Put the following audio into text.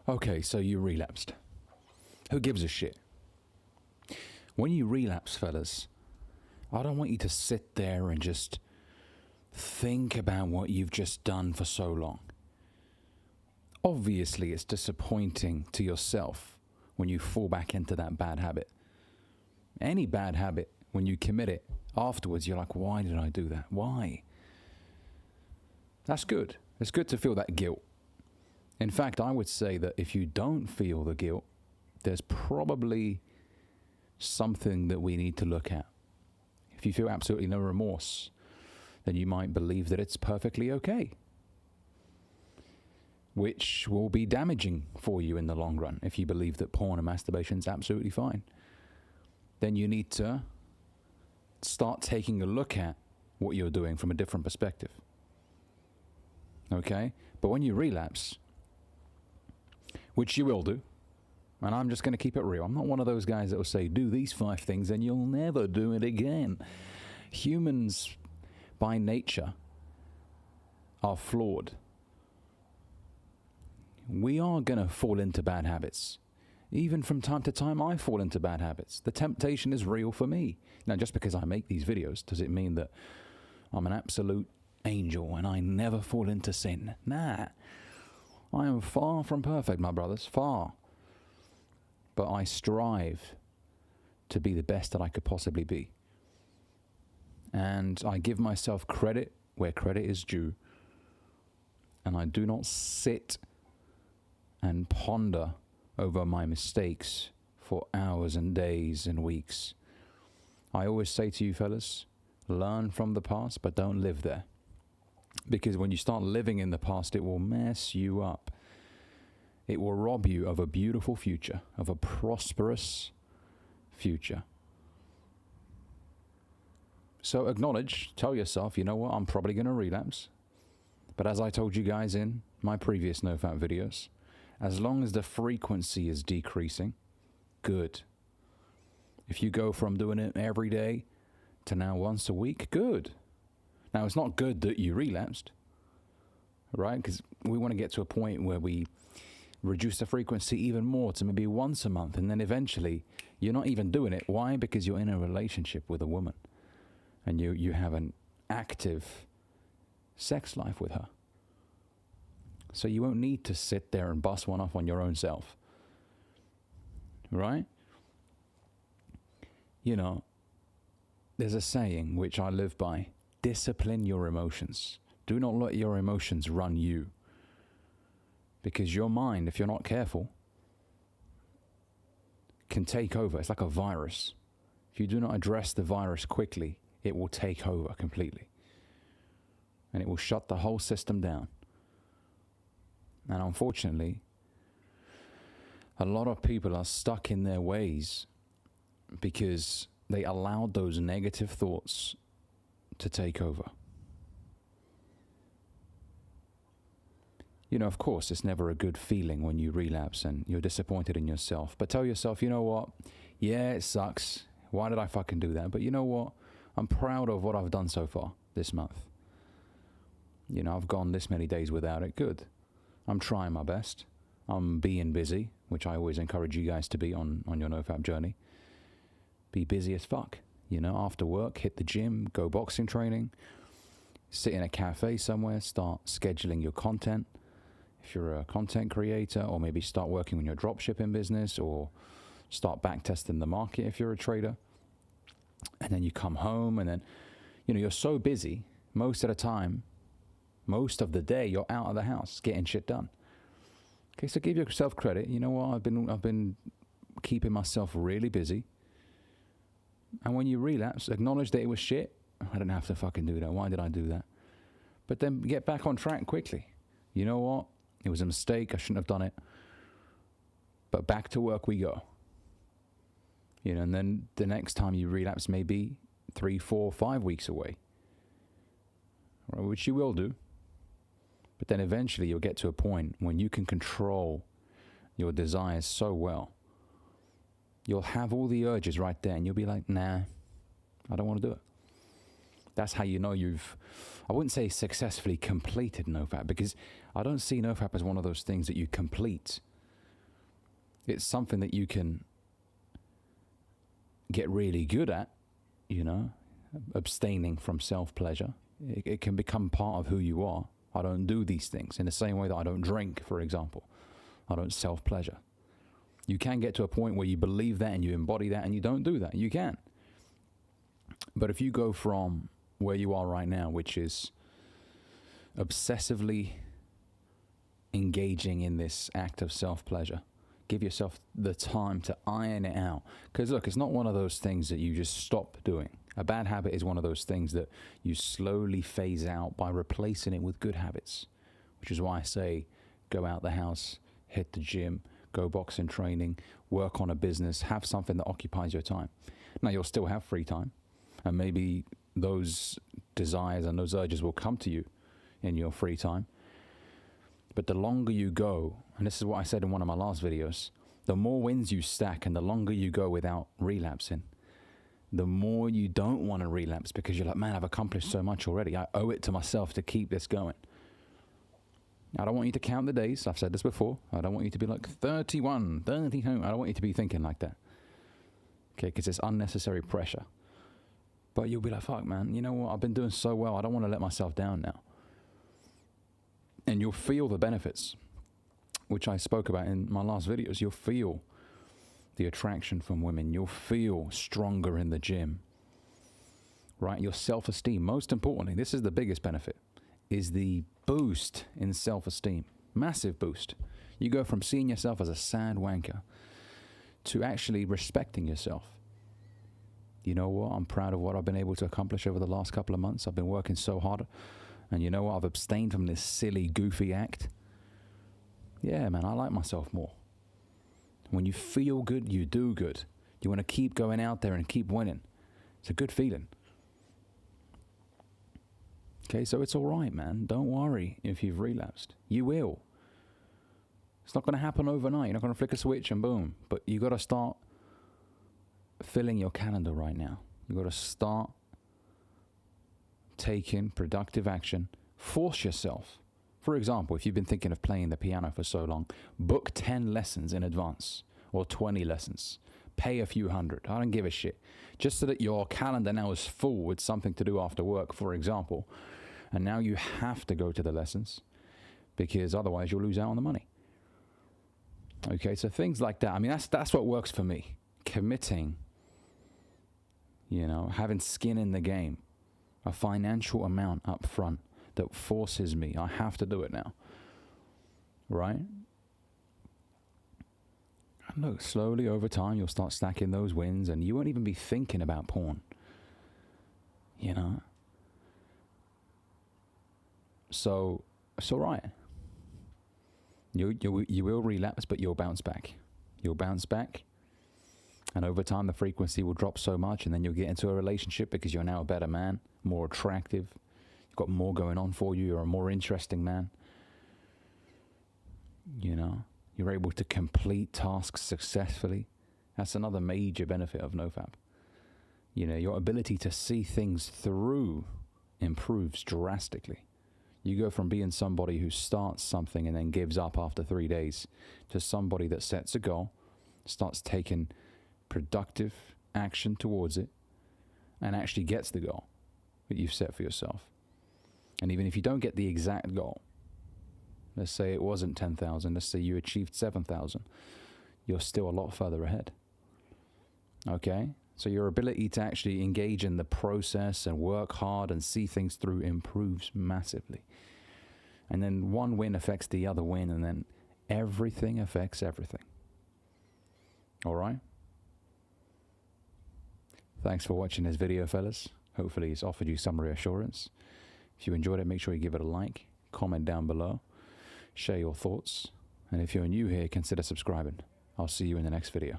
Okay, so you relapsed. Who gives a shit? When you relapse, fellas, I don't want you to sit there and just think about what you've just done for so long. Obviously, it's disappointing to yourself when you fall back into that bad habit. Any bad habit, when you commit it, afterwards you're like, why did I do that? Why? That's good. It's good to feel that guilt. In fact, I would say that if you don't feel the guilt, there's probably something that we need to look at. If you feel absolutely no remorse, then you might believe that it's perfectly okay, which will be damaging for you in the long run. If you believe that porn and masturbation is absolutely fine, then you need to start taking a look at what you're doing from a different perspective. Okay? But when you relapse, which you will do, and I'm just going to keep it real. I'm not one of those guys that will say, do these 5 things and you'll never do it again. Humans, by nature, are flawed. We are going to fall into bad habits. Even from time to time, I fall into bad habits. The temptation is real for me. Now, just because I make these videos, does it mean that I'm an absolute angel and I never fall into sin? Nah. I am far from perfect, my brothers, far. But I strive to be the best that I could possibly be. And I give myself credit where credit is due. And I do not sit and ponder over my mistakes for hours and days and weeks. I always say to you fellas, learn from the past, but don't live there. Because when you start living in the past, it will mess you up. It will rob you of a beautiful future, of a prosperous future. So acknowledge, tell yourself, you know what, I'm probably going to relapse. But as I told you guys in my previous NoFap videos, as long as the frequency is decreasing, good. If you go from doing it every day to now once a week, good. Now, it's not good that you relapsed, right? Because we want to get to a point where we reduce the frequency even more to maybe once a month, and then eventually you're not even doing it. Why? Because you're in a relationship with a woman and you have an active sex life with her. So you won't need to sit there and bust one off on your own self, right? You know, there's a saying which I live by: discipline your emotions. Do not let your emotions run you. Because your mind, if you're not careful, can take over. It's like a virus. If you do not address the virus quickly, it will take over completely. And it will shut the whole system down. And unfortunately, a lot of people are stuck in their ways because they allowed those negative thoughts to take over. You know, of course, it's never a good feeling when you relapse and you're disappointed in yourself. But tell yourself, you know what? Yeah, it sucks. Why did I fucking do that? But you know what? I'm proud of what I've done so far this month. You know, I've gone this many days without it. Good. I'm trying my best. I'm being busy, which I always encourage you guys to be on your NoFap journey. Be busy as fuck. You know, after work, hit the gym, go boxing training, sit in a cafe somewhere, start scheduling your content. If you're a content creator, or maybe start working on your dropshipping business, or start back testing the market if you're a trader. And then you come home and then, you know, you're so busy most of the time, most of the day, you're out of the house getting shit done. Okay, so give yourself credit. You know what? I've been keeping myself really busy. And when you relapse, acknowledge that it was shit. I didn't have to fucking do that. Why did I do that? But then get back on track quickly. You know what? It was a mistake. I shouldn't have done it. But back to work we go. You know, and then the next time you relapse may be 3, 4, 5 weeks away. Right, which you will do. But then eventually you'll get to a point when you can control your desires so well. You'll have all the urges right there and you'll be like, nah, I don't want to do it. That's how you know you've, I wouldn't say successfully completed NoFap, because I don't see NoFap as one of those things that you complete. It's something that you can get really good at, you know, abstaining from self-pleasure. It can become part of who you are. I don't do these things in the same way that I don't drink, for example. I don't self-pleasure. You can get to a point where you believe that and you embody that and you don't do that. You can. But if you go from where you are right now, which is obsessively engaging in this act of self-pleasure, give yourself the time to iron it out. Because look, it's not one of those things that you just stop doing. A bad habit is one of those things that you slowly phase out by replacing it with good habits, which is why I say go out the house, hit the gym, go boxing training, work on a business, have something that occupies your time. Now, you'll still have free time, and maybe those desires and those urges will come to you in your free time. But the longer you go, and this is what I said in one of my last videos, the more wins you stack and the longer you go without relapsing, the more you don't want to relapse, because you're like, man, I've accomplished so much already. I owe it to myself to keep this going. I don't want you to count the days. I've said this before. I don't want you to be like 31, 32. I don't want you to be thinking like that. Okay, because it's unnecessary pressure. But you'll be like, fuck, man, you know what? I've been doing so well. I don't want to let myself down now. And you'll feel the benefits, which I spoke about in my last videos. You'll feel the attraction from women. You'll feel stronger in the gym, right? Your self-esteem, most importantly, this is the biggest benefit, is the boost in self-esteem. Massive boost. You go from seeing yourself as a sad wanker to actually respecting yourself. You know what? I'm proud of what I've been able to accomplish over the last couple of months. I've been working so hard. And you know what? I've abstained from this silly, goofy act. Yeah, man, I like myself more. When you feel good, you do good. You want to keep going out there and keep winning. It's a good feeling. Okay, so it's all right, man. Don't worry if you've relapsed. You will. It's not going to happen overnight. You're not going to flick a switch and boom. But you got to start filling your calendar right now. You got to start taking productive action. Force yourself. For example, if you've been thinking of playing the piano for so long, book 10 lessons in advance or 20 lessons. Pay a few hundred. I don't give a shit. Just so that your calendar now is full with something to do after work, for example. And now you have to go to the lessons because otherwise you'll lose out on the money. Okay, so things like that. I mean, that's what works for me. Committing, you know, having skin in the game, a financial amount up front that forces me. I have to do it now. Right? And look, slowly over time, you'll start stacking those wins and you won't even be thinking about porn. You know? So, it's all right. You will relapse, but you'll bounce back. You'll bounce back. And over time, the frequency will drop so much, and then you'll get into a relationship because you're now a better man, more attractive. You've got more going on for you. You're a more interesting man. You know, you're able to complete tasks successfully. That's another major benefit of NoFap. You know, your ability to see things through improves drastically. You go from being somebody who starts something and then gives up after 3 days to somebody that sets a goal, starts taking productive action towards it, and actually gets the goal that you've set for yourself. And even if you don't get the exact goal, let's say it wasn't 10,000, let's say you achieved 7,000, you're still a lot further ahead. Okay? So your ability to actually engage in the process and work hard and see things through improves massively. And then one win affects the other win, and then everything affects everything. All right? Thanks for watching this video, fellas. Hopefully it's offered you some reassurance. If you enjoyed it, make sure you give it a like, comment down below, share your thoughts, and if you're new here, consider subscribing. I'll see you in the next video.